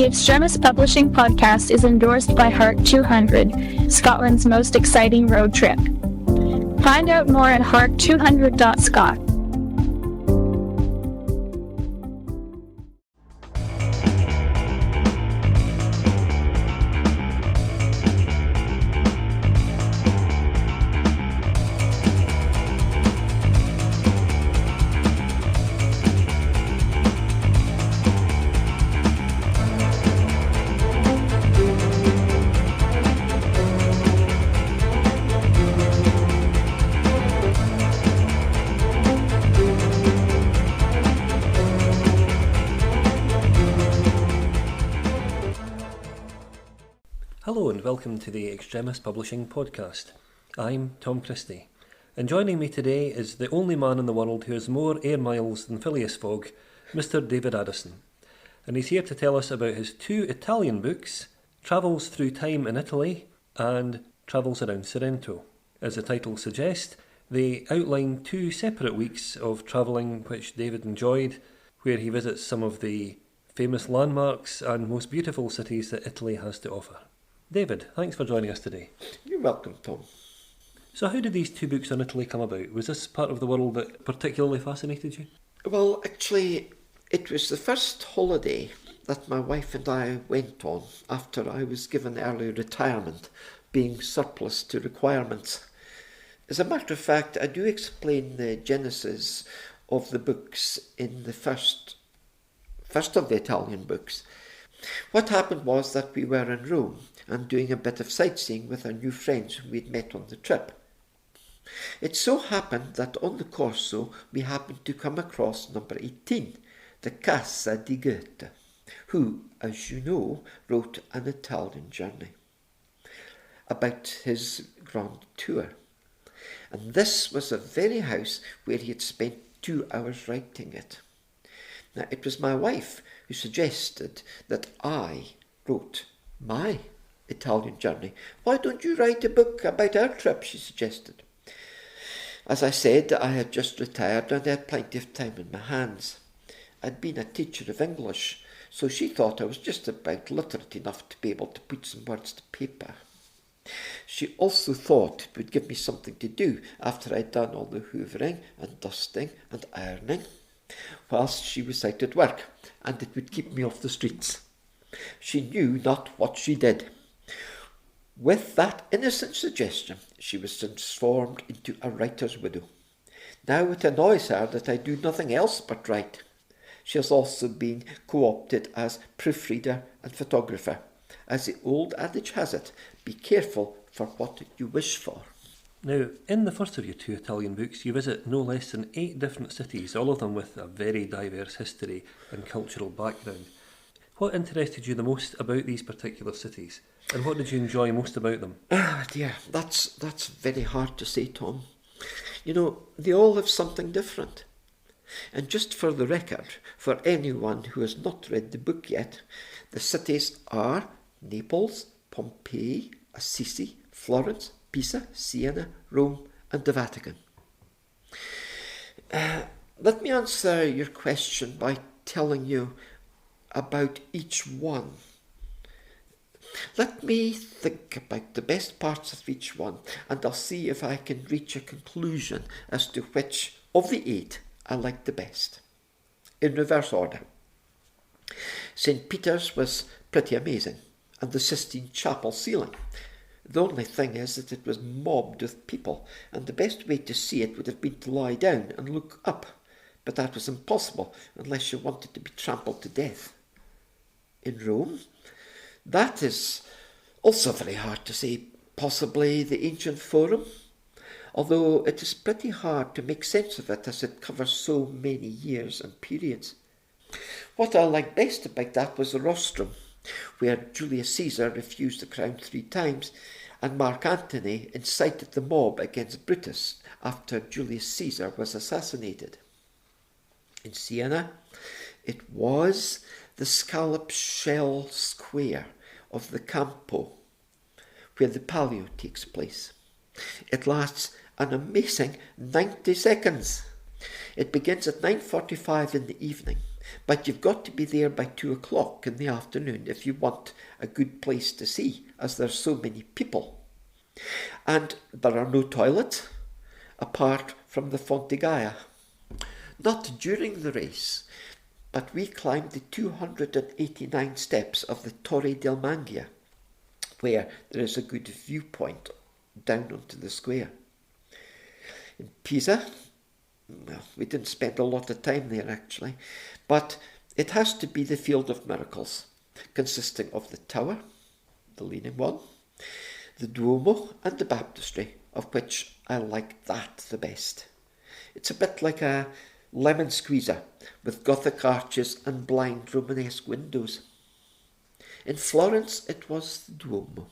The Extremis Publishing podcast is endorsed by Heart 200, Scotland's most exciting road trip. Find out more at heart200.scot. Hello and welcome to the Extremis Publishing podcast. I'm Tom Christie, and joining me today is the only man in the world who has more air miles than Phileas Fogg, Mr. David Addison. And he's here to tell us about his two Italian books, Travels Through Time in Italy and Travels Around Sorrento. As the title suggests, they outline two separate weeks of travelling which David enjoyed, where he visits some of the famous landmarks and most beautiful cities that Italy has to offer. David, thanks for joining us today. You're welcome, Tom. So how did these two books on Italy come about? Was this part of the world that particularly fascinated you? Well, actually, it was the first holiday that my wife and I went on after I was given early retirement, being surplus to requirements. As a matter of fact, I do explain the genesis of the books in the first of the Italian books. What happened was that we were in Rome and doing a bit of sightseeing with our new friends who we'd met on the trip. It so happened that on the Corso we happened to come across number 18, the Casa di Goethe, who, as you know, wrote an Italian journey about his grand tour. And this was the very house where he had spent 2 hours writing it. Now, it was my wife who suggested that I wrote my Italian journey. Why don't you write a book about our trip, she suggested. As I said, I had just retired and I had plenty of time in my hands. I'd been a teacher of English, so she thought I was just about literate enough to be able to put some words to paper. She also thought it would give me something to do after I'd done all the hoovering and dusting and ironing, whilst she was out at work, and it would keep me off the streets. She knew not what she did. With that innocent suggestion, she was transformed into a writer's widow. Now it annoys her that I do nothing else but write. She has also been co-opted as proofreader and photographer. As the old adage has it, be careful for what you wish for. Now, in the first of your two Italian books, you visit no less than 8 different cities, all of them with a very diverse history and cultural background. What interested you the most about these particular cities, and what did you enjoy most about them? Ah, dear, that's very hard to say, Tom. You know, they all have something different. And just for the record, for anyone who has not read the book yet, the cities are Naples, Pompeii, Assisi, Florence, Pisa, Siena, Rome and the Vatican. Let me answer your question by telling you about each one. Let me think about the best parts of each one, and I'll see if I can reach a conclusion as to which of the 8 I like the best. In reverse order. St. Peter's was pretty amazing, and the Sistine Chapel ceiling. The only thing is that it was mobbed with people, and the best way to see it would have been to lie down and look up, but that was impossible unless you wanted to be trampled to death. In Rome, that is also very hard to say, possibly the ancient Forum, although it is pretty hard to make sense of it as it covers so many years and periods. What I liked best about that was the rostrum, where Julius Caesar refused the crown 3 times, and Mark Antony incited the mob against Brutus after Julius Caesar was assassinated. In Siena, it was the scallop shell square of the Campo, where the Palio takes place. It lasts an amazing 90 seconds. It begins at 9:45 in the evening But you've got to be there by 2 o'clock in the afternoon if you want a good place to see, as there's so many people. And there are no toilets apart from the Fonteggaia. Not during the race, but we climbed the 289 steps of the Torre del Mangia, where there is a good viewpoint down onto the square. In Pisa, well, we didn't spend a lot of time there actually, but it has to be the Field of Miracles, consisting of the tower, the leaning one, the Duomo and the baptistry, of which I like that the best. It's a bit like a lemon squeezer with Gothic arches and blind Romanesque windows. In Florence it was the Duomo,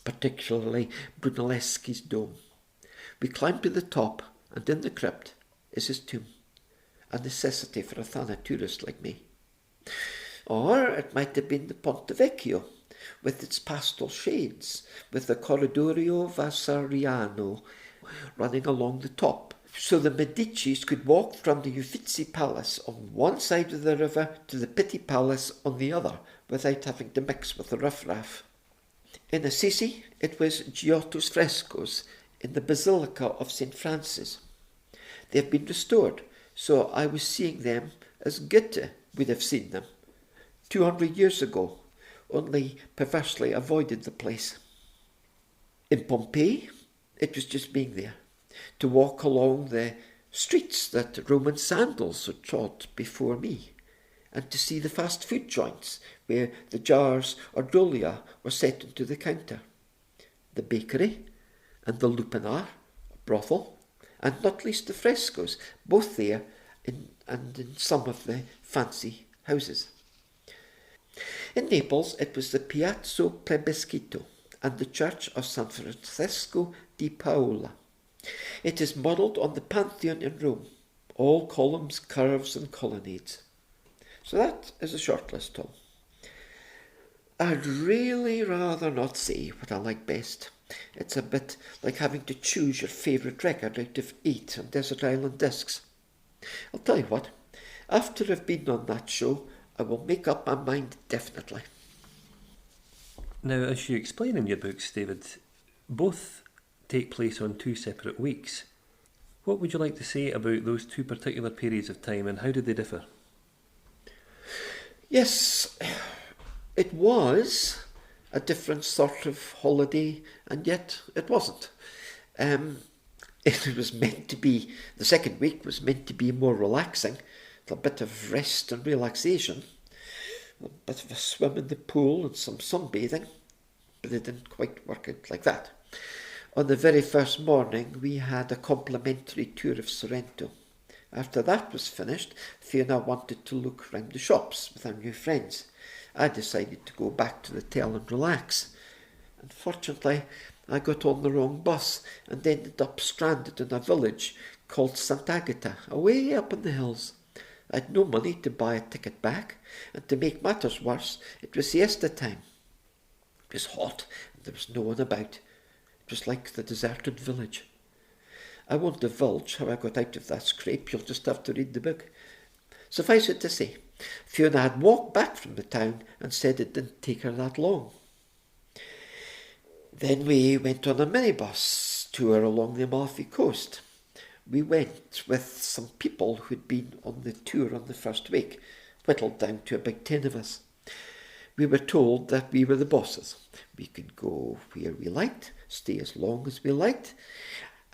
particularly Brunelleschi's dome. We climbed to the top, and in the crypt is his tomb, a necessity for a Thanatourist like me. Or it might have been the Ponte Vecchio, with its pastel shades, with the Corridoio Vasariano running along the top, so the Medicis could walk from the Uffizi Palace on one side of the river to the Pitti Palace on the other, without having to mix with the riffraff. In Assisi, it was Giotto's frescoes in the Basilica of St. Francis. They have been restored, so I was seeing them as Goethe would have seen them 200 years ago, only perversely avoided the place. In Pompeii, it was just being there, to walk along the streets that Roman sandals had trod before me, and to see the fast food joints where the jars or dolia were set into the counter, the bakery and the lupanar, brothel, and not least the frescoes, both there and in some of the fancy houses. In Naples it was the Piazzo Plebiscito and the church of San Francesco di Paola. It is modelled on the Pantheon in Rome, all columns, curves and colonnades. So that is a short list, Tom. I'd really rather not say what I like best. It's a bit like having to choose your favourite record out of 8 on Desert Island Discs. I'll tell you what, after I've been on that show, I will make up my mind definitely. Now, as you explain in your books, David, both take place on 2 separate weeks. What would you like to say about those 2 particular periods of time, and how did they differ? Yes, it was a different sort of holiday, and yet it wasn't. It was meant to be, the second week was meant to be more relaxing, a bit of rest and relaxation, a bit of a swim in the pool and some sunbathing, but it didn't quite work out like that. On the very first morning, we had a complimentary tour of Sorrento. After that was finished, Fiona wanted to look round the shops with our new friends. I decided to go back to the hotel and relax. Unfortunately, I got on the wrong bus and ended up stranded in a village called Sant'Agata, away up in the hills. I had no money to buy a ticket back, and to make matters worse, it was siesta time. It was hot, and there was no one about. It was like the deserted village. I won't divulge how I got out of that scrape, you'll just have to read the book. Suffice it to say, Fiona had walked back from the town and said it didn't take her that long. Then we went on a minibus tour along the Amalfi Coast. We went with some people who'd been on the tour on the first week, whittled down to a big 10 of us. We were told that we were the bosses. We could go where we liked, stay as long as we liked,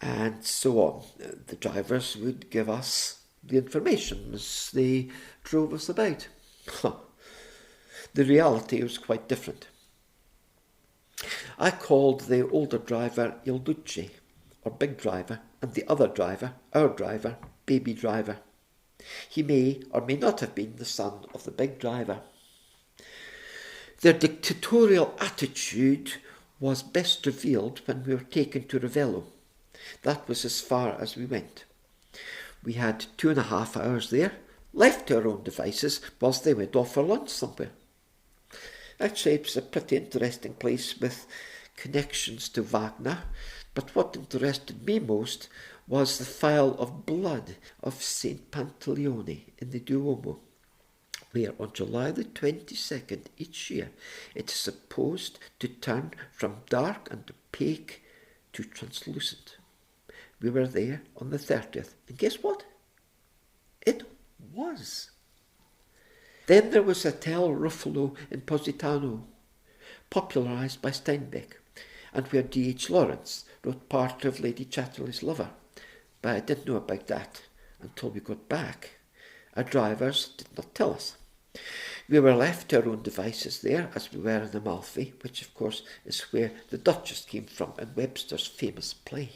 and so on. The drivers would give us the information as they drove us about. The reality was quite different. I called the older driver Il Duce, or big driver, and the other driver, our driver, baby driver. He may or may not have been the son of the big driver. Their dictatorial attitude was best revealed when we were taken to Ravello. That was as far as we went. We had 2.5 hours there, left to our own devices whilst they went off for lunch somewhere. Actually, it was a pretty interesting place with connections to Wagner, but what interested me most was the phial of blood of St. Pantaleone in the Duomo. where on July the 22nd each year it is supposed to turn from dark and opaque to translucent. We were there on the 30th, and guess what? It was. Then there was Hotel Ruffalo in Positano, popularised by Steinbeck, and where D.H. Lawrence wrote part of Lady Chatterley's Lover. But I didn't know about that until we got back. Our drivers did not tell us. We were left to our own devices there, as we were in Amalfi, which of course is where the Duchess came from in Webster's famous play.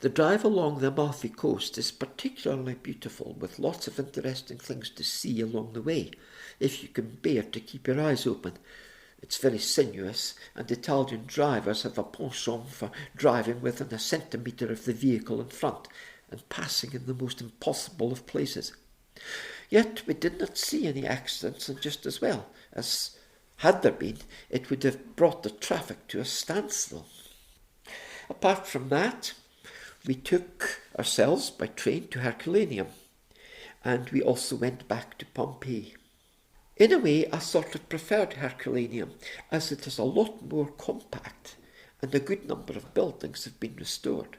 The drive along the Amalfi coast is particularly beautiful, with lots of interesting things to see along the way, if you can bear to keep your eyes open. It's very sinuous, and Italian drivers have a penchant for driving within a centimetre of the vehicle in front and passing in the most impossible of places. Yet we did not see any accidents, and just as well, as had there been, it would have brought the traffic to a standstill. Apart from that, we took ourselves by train to Herculaneum, and we also went back to Pompeii. In a way, I sort of preferred Herculaneum, as it is a lot more compact, and a good number of buildings have been restored.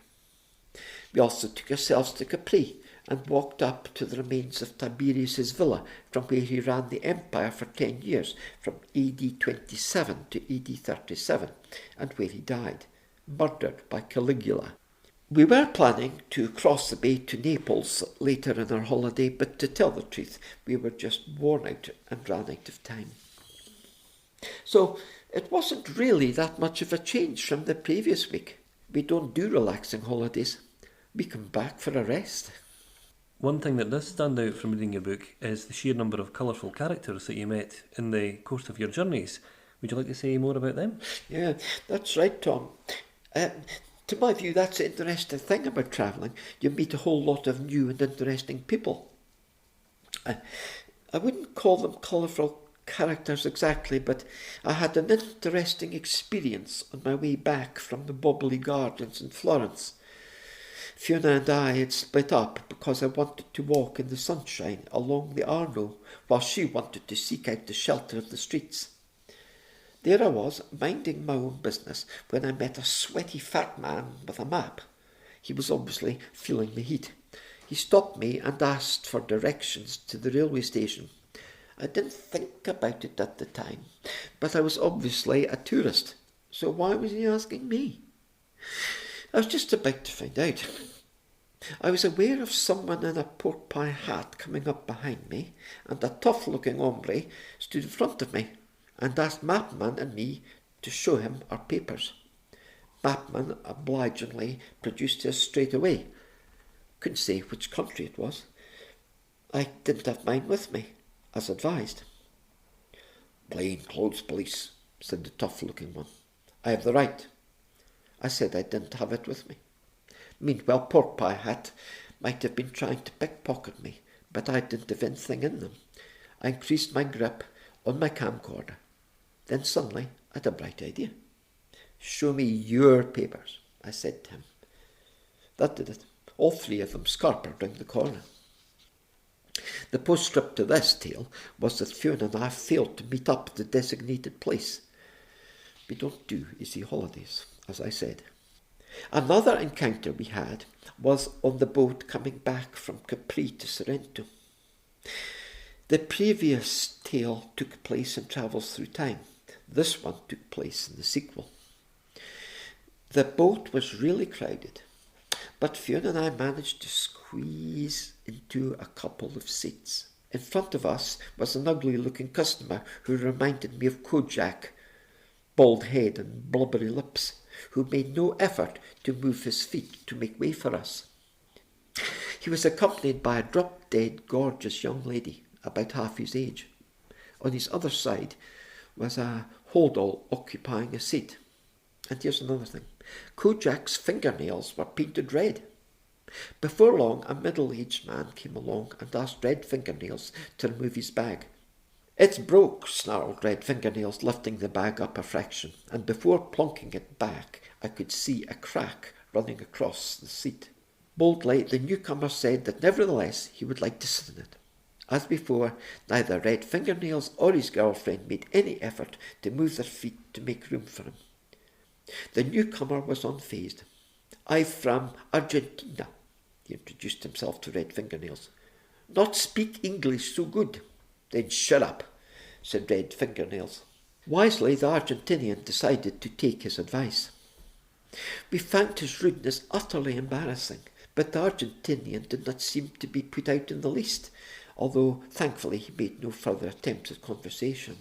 We also took ourselves to Capri, and walked up to the remains of Tiberius's villa, from where he ran the empire for 10 years, from AD 27 to AD 37, and where he died, murdered by Caligula. We were planning to cross the bay to Naples later in our holiday, but to tell the truth, we were just worn out and ran out of time. So it wasn't really that much of a change from the previous week. We don't do relaxing holidays. We come back for a rest. One thing that does stand out from reading your book is the sheer number of colourful characters that you met in the course of your journeys. Would you like to say more about them? Yeah, that's right, Tom. To my view, that's the interesting thing about travelling. You meet a whole lot of new and interesting people. I wouldn't call them colourful characters exactly, but I had an interesting experience on my way back from the Bobbly Gardens in Florence. Fiona and I had split up because I wanted to walk in the sunshine along the Arno, while she wanted to seek out the shelter of the streets. There I was, minding my own business, when I met a sweaty fat man with a map. He was obviously feeling the heat. He stopped me and asked for directions to the railway station. I didn't think about it at the time, but I was obviously a tourist, so why was he asking me? I was just about to find out. I was aware of someone in a pork pie hat coming up behind me, and a tough-looking hombre stood in front of me and asked Mapman and me to show him our papers. Mapman obligingly produced his straight away. Couldn't say which country it was. I didn't have mine with me, as advised. "Plain clothes police," said the tough-looking one. "I have the right." I said I didn't have it with me. Meanwhile, Pork Pie Hat might have been trying to pickpocket me, but I didn't have anything in them. I increased my grip on my camcorder. Then suddenly I had a bright idea. "Show me your papers," I said to him. That did it. All three of them scarpered round the corner. The postscript to this tale was that Fiona and I failed to meet up at the designated place. We don't do easy holidays, as I said. Another encounter we had was on the boat coming back from Capri to Sorrento. The previous tale took place in Travels Through Time. This one took place in the sequel. The boat was really crowded, but Fiona and I managed to squeeze into a couple of seats. In front of us was an ugly-looking customer who reminded me of Kojak, bald head and blubbery lips, who made no effort to move his feet to make way for us. He was accompanied by a drop-dead, gorgeous young lady, about half his age. On his other side was a holdall occupying a seat. And here's another thing. Kojak's fingernails were painted red. Before long, a middle-aged man came along and asked Red Fingernails to remove his bag. "It's broke," snarled Red Fingernails, lifting the bag up a fraction, and before plonking it back, I could see a crack running across the seat. Boldly, the newcomer said that nevertheless he would like to sit in it. As before, neither Red Fingernails or his girlfriend made any effort to move their feet to make room for him. The newcomer was unfazed. "I'm from Argentina," he introduced himself to Red Fingernails. "Not speak English so good." "Then shut up," said Red Fingernails. Wisely, the Argentinian decided to take his advice. We found his rudeness utterly embarrassing, but the Argentinian did not seem to be put out in the least, although thankfully he made no further attempts at conversation.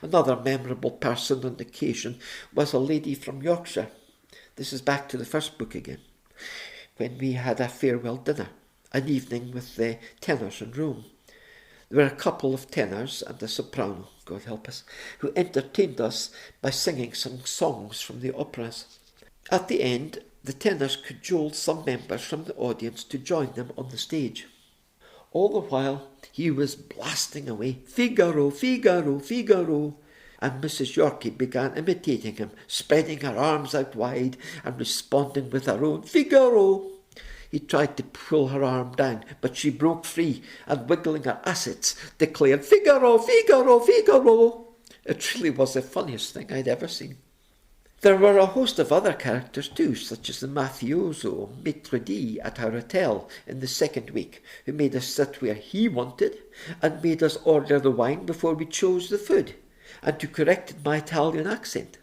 Another memorable person on the occasion was a lady from Yorkshire. This is back to the first book again, when we had a farewell dinner, an evening with the tenors in Rome. There were a couple of tenors and a soprano, God help us, who entertained us by singing some songs from the operas. At the end, the tenors cajoled some members from the audience to join them on the stage. All the while, he was blasting away, "Figaro, Figaro, Figaro," and Mrs. Yorkie began imitating him, spreading her arms out wide and responding with her own "Figaro." He tried to pull her arm down, but she broke free and, wiggling her assets, declared, "Figaro, Figaro, Figaro." It really was the funniest thing I'd ever seen. There were a host of other characters too, such as the mafioso maitre d' at our hotel in the second week, who made us sit where he wanted and made us order the wine before we chose the food, and who corrected my Italian accent.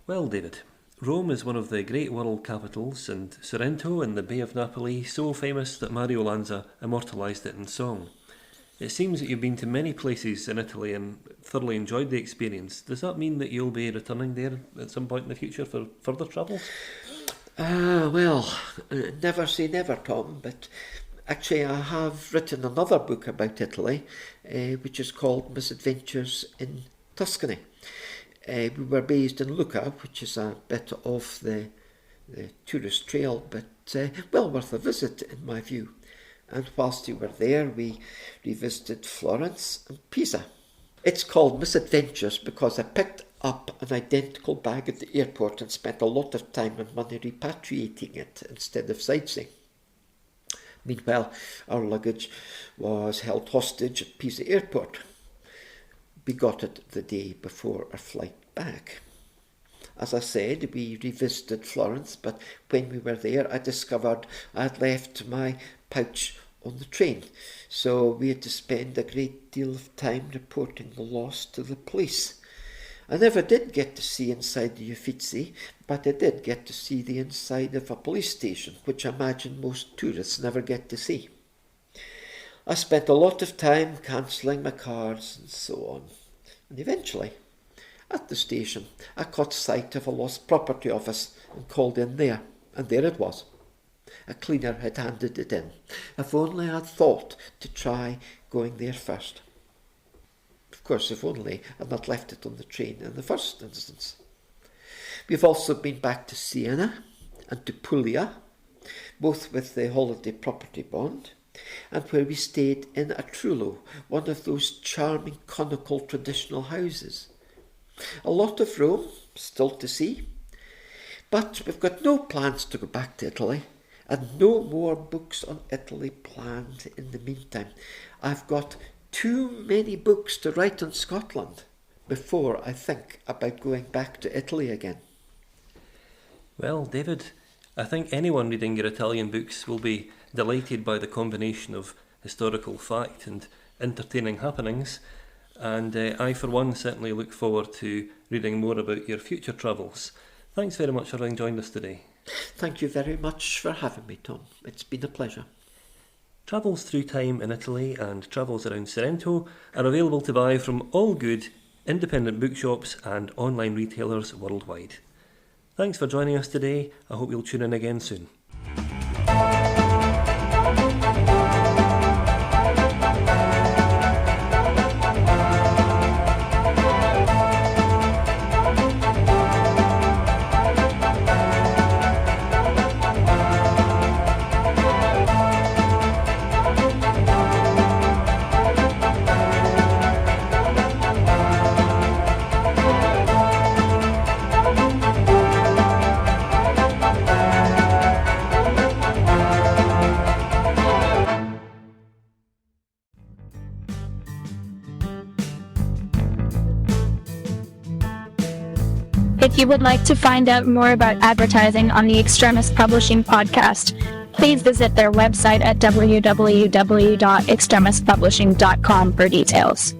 Well, David, Rome is one of the great world capitals, and Sorrento in the Bay of Napoli so famous that Mario Lanza immortalised it in song. It seems that you've been to many places in Italy and thoroughly enjoyed the experience. Does that mean that you'll be returning there at some point in the future for further travels? Well, never say never, Tom, but actually I have written another book about Italy, which is called Misadventures in Tuscany. We were based in Lucca, which is a bit off the tourist trail, but well worth a visit in my view. And whilst we were there, we revisited Florence and Pisa. It's called Misadventures because I picked up an identical bag at the airport and spent a lot of time and money repatriating it instead of sightseeing. Meanwhile, our luggage was held hostage at Pisa airport. We got it the day before our flight back. As I said, we revisited Florence, but when we were there, I discovered I had left my pouch on the train, so we had to spend a great deal of time reporting the loss to the police. I never did get to see inside the Uffizi, but I did get to see the inside of a police station, which I imagine most tourists never get to see. I spent a lot of time cancelling my cards and so on, and eventually, at the station, I caught sight of a lost property office and called in there, and there it was. A cleaner had handed it in. If only I'd thought to try going there first. Of course, if only I'd not left it on the train in the first instance. We've also been back to Siena and to Puglia, both with the holiday property bond, and where we stayed in a trullo, one of those charming conical traditional houses. A lot of Rome still to see, but we've got no plans to go back to Italy, and no more books on Italy planned in the meantime. I've got too many books to write on Scotland before I think about going back to Italy again. Well, David, I think anyone reading your Italian books will be delighted by the combination of historical fact and entertaining happenings, and I, for one, certainly look forward to reading more about your future travels. Thanks very much for having joined us today. Thank you very much for having me, Tom. It's been a pleasure. Travels Through Time in Italy and Travels Around Sorrento are available to buy from all good independent bookshops and online retailers worldwide. Thanks for joining us today. I hope you'll tune in again soon. If you would like to find out more about advertising on the Extremist Publishing podcast, please visit their website at www.extremistpublishing.com for details.